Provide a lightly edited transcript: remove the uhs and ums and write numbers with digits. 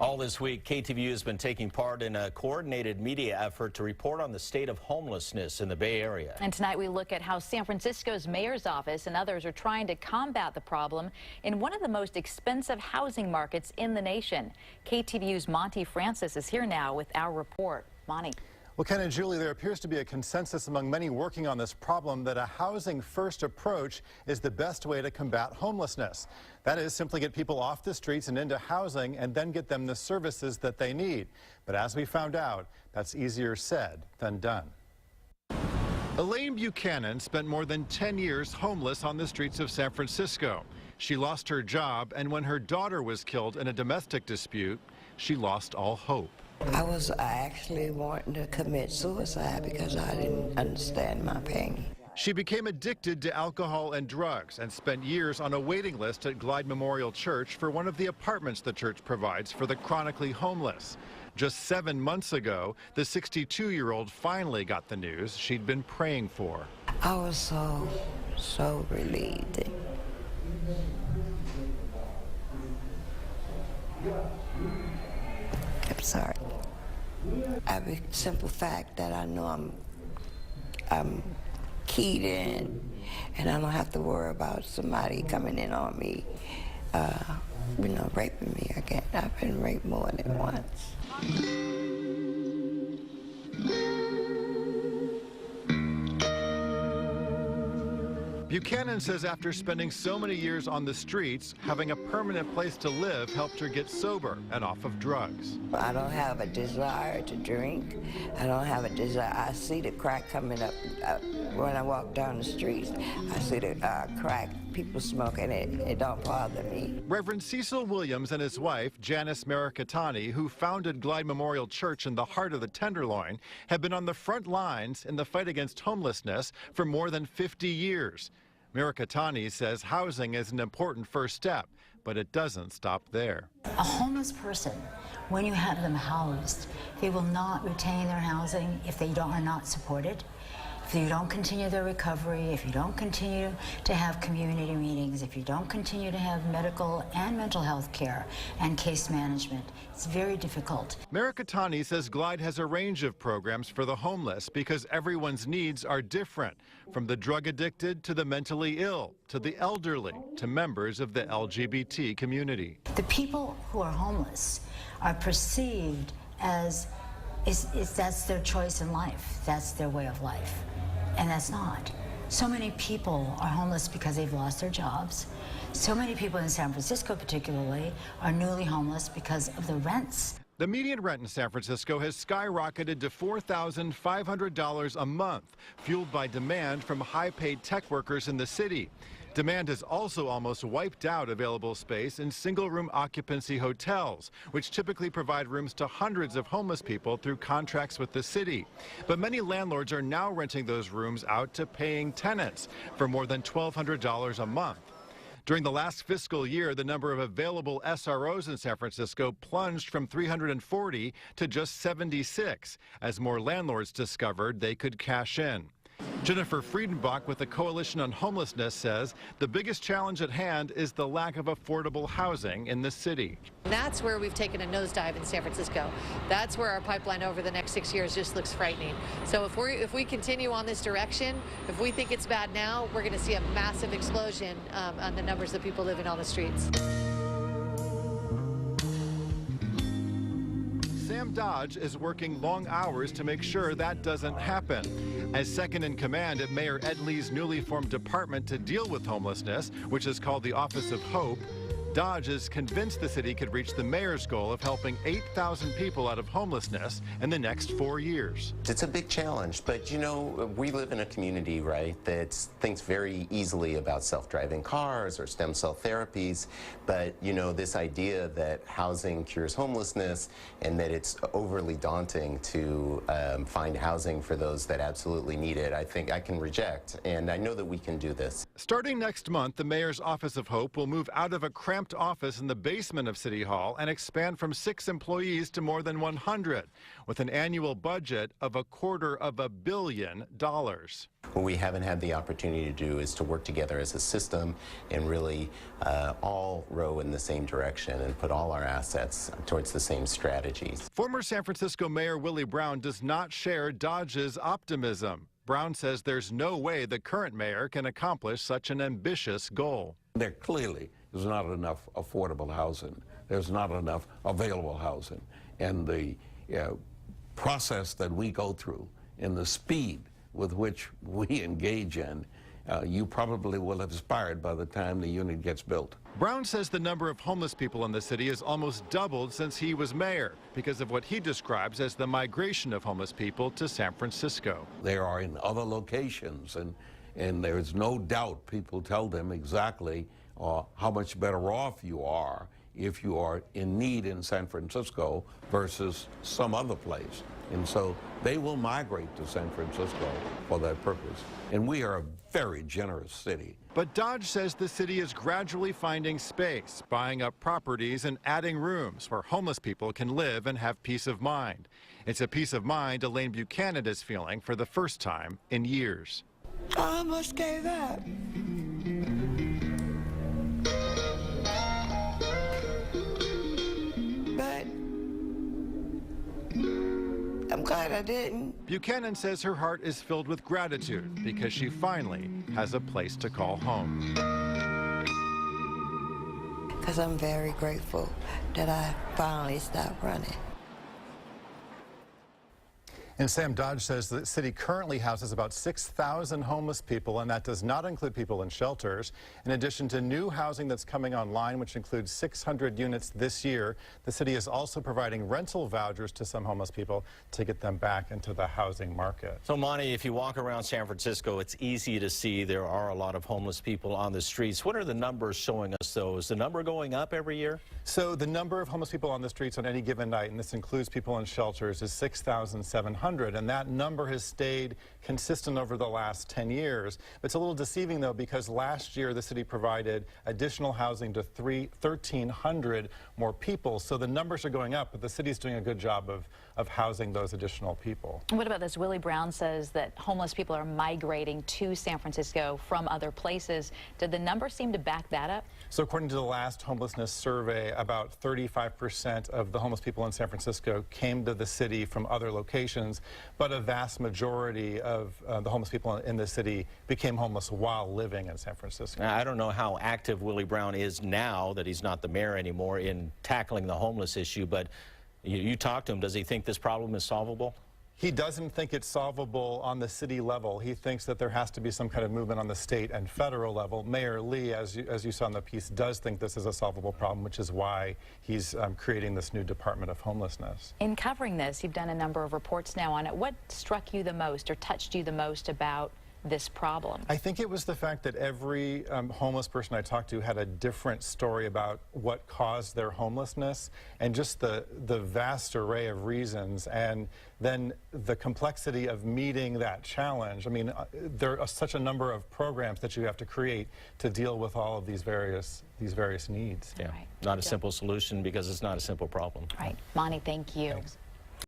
All this week, KTVU has been taking part in a coordinated media effort to report on the state of homelessness in the Bay Area. And tonight we look at how San Francisco's mayor's office and others are trying to combat the problem in one of the most expensive housing markets in the nation. KTVU's Monty Francis is here now with our report. Monty. Well, Ken and Julie, there appears to be a consensus among many working on this problem that a housing-first approach is the best way to combat homelessness. That is, simply get people off the streets and into housing and then get them the services that they need. But as we found out, that's easier said than done. Elaine Buchanan spent more than 10 years homeless on the streets of San Francisco. She lost her job, and when her daughter was killed in a domestic dispute, she lost all hope. I was actually wanting to commit suicide because I didn't understand my pain. She became addicted to alcohol and drugs and spent years on a waiting list at Glide Memorial Church for one of the apartments the church provides for the chronically homeless. Just 7 months ago, the 62-year-old finally got the news she'd been praying for. I was so relieved. I'm sorry. The simple fact that I know I'm keyed in, and I don't have to worry about somebody coming in on me, raping me again. I've been raped more than once. Buchanan says after spending so many years on the streets, having a permanent place to live helped her get sober and off of drugs. I don't have a desire to drink. I don't have a desire. I see the crack coming up when I walk down the streets. I see the crack, people smoking it. It don't bother me. Reverend Cecil Williams and his wife, Janice Marikatani, who founded Glide Memorial Church in the heart of the Tenderloin, have been on the front lines in the fight against homelessness for more than 50 years. Marikatani says housing is an important first step, but it doesn't stop there. A homeless person, when you have them housed, they will not retain their housing if they are not supported, if you don't continue their recovery, if you don't continue to have community meetings, if you don't continue to have medical and mental health care and case management. It's very difficult. Marikatani says Glide has a range of programs for the homeless because everyone's needs are different, from the drug addicted to the mentally ill, to the elderly, to members of the LGBT community. The people who are homeless are perceived as that's their choice in life, that's their way of life. And that's not. So many people are homeless because they've lost their jobs. So many people in San Francisco particularly are newly homeless because of the rents. The median rent in San Francisco has skyrocketed to $4,500 a month, fueled by demand from high-paid tech workers in the city. Demand has also almost wiped out available space in single-room occupancy hotels, which typically provide rooms to hundreds of homeless people through contracts with the city. But many landlords are now renting those rooms out to paying tenants for more than $1,200 a month. During the last fiscal year, the number of available SROs in San Francisco plunged from 340 to just 76, as more landlords discovered they could cash in. Jennifer Friedenbach with the Coalition on Homelessness says the biggest challenge at hand is the lack of affordable housing in the city. That's where we've taken a nosedive in San Francisco. That's where our pipeline over the next 6 years just looks frightening. So if we continue on this direction, if we think it's bad now, we're going to see a massive explosion on the numbers of people living on the streets. Sam Dodge is working long hours to make sure that doesn't happen. As second in command at Mayor Ed Lee's newly formed department to deal with homelessness, which is called the Office of Hope, Dodge is convinced the city could reach the mayor's goal of helping 8,000 people out of homelessness in the next 4 years. It's a big challenge, but you know, we live in a community, right, that thinks very easily about self-driving cars or stem cell therapies, but you know, this idea that housing cures homelessness and that it's overly daunting to find housing for those that absolutely need it, I think I can reject, and I know that we can do this. Starting next month, the mayor's Office of Hope will move out of a cramped cramped office in the basement of City Hall and expand from 6 employees to more than 100, with an annual budget of $250 million. What we haven't had the opportunity to do is to work together as a system and really all row in the same direction and put all our assets towards the same strategies. Former San Francisco Mayor Willie Brown does not share Dodge's optimism. Brown says there's no way the current mayor can accomplish such an ambitious goal. There clearly is not enough affordable housing. There's not enough available housing. And the process that we go through and the speed with which we engage in, you probably will have expired by the time the unit gets built. Brown says the number of homeless people in the city has almost doubled since he was mayor because of what he describes as the migration of homeless people to San Francisco. They are in other locations, and there's no doubt people tell them exactly how much better off you are if you are in need in San Francisco versus some other place. And so they will migrate to San Francisco for that purpose. And we are a very generous city. But Dodge says the city is gradually finding space, buying up properties and adding rooms where homeless people can live and have peace of mind. It's a peace of mind Elaine Buchanan is feeling for the first time in years. I almost gave up. But I'm glad I didn't. Buchanan says her heart is filled with gratitude because she finally has a place to call home. Because I'm very grateful that I finally stopped running. And Sam, Dodge says the city currently houses about 6,000 homeless people, and that does not include people in shelters. In addition to new housing that's coming online, which includes 600 units this year, the city is also providing rental vouchers to some homeless people to get them back into the housing market. So, Monty, if you walk around San Francisco, it's easy to see there are a lot of homeless people on the streets. What are the numbers showing us, though? Is the number going up every year? So the number of homeless people on the streets on any given night, and this includes people in shelters, is 6,700, and that number has stayed consistent over the last 10 years. It's a little deceiving, though, because last year the city provided additional housing to 1,300 more people, so the numbers are going up, but the city's doing a good job of housing those additional people. What about this? Willie Brown says that homeless people are migrating to San Francisco from other places. Did the numbers seem to back that up? So according to the last homelessness survey, about 35% of the homeless people in San Francisco came to the city from other locations, but a vast majority of the homeless people in the city became homeless while living in San Francisco. Now, I don't know how active Willie Brown is now that he's not the mayor anymore in tackling the homeless issue, but you talk to him. Does he think this problem is solvable? He doesn't think it's solvable on the city level. He thinks that there has to be some kind of movement on the state and federal level. Mayor Lee, as you saw in the piece, does think this is a solvable problem, which is why he's creating this new Department of Homelessness. In covering this, you've done a number of reports now on it. What struck you the most or touched you the most about this problem? I think it was the fact that every homeless person I talked to had a different story about what caused their homelessness, and just the vast array of reasons, and then the complexity of meeting that challenge. I mean, there are such a number of programs that you have to create to deal with all of these various needs. Yeah, Right. not a simple solution because it's not a simple problem. Right. Monty, thank you. Thanks.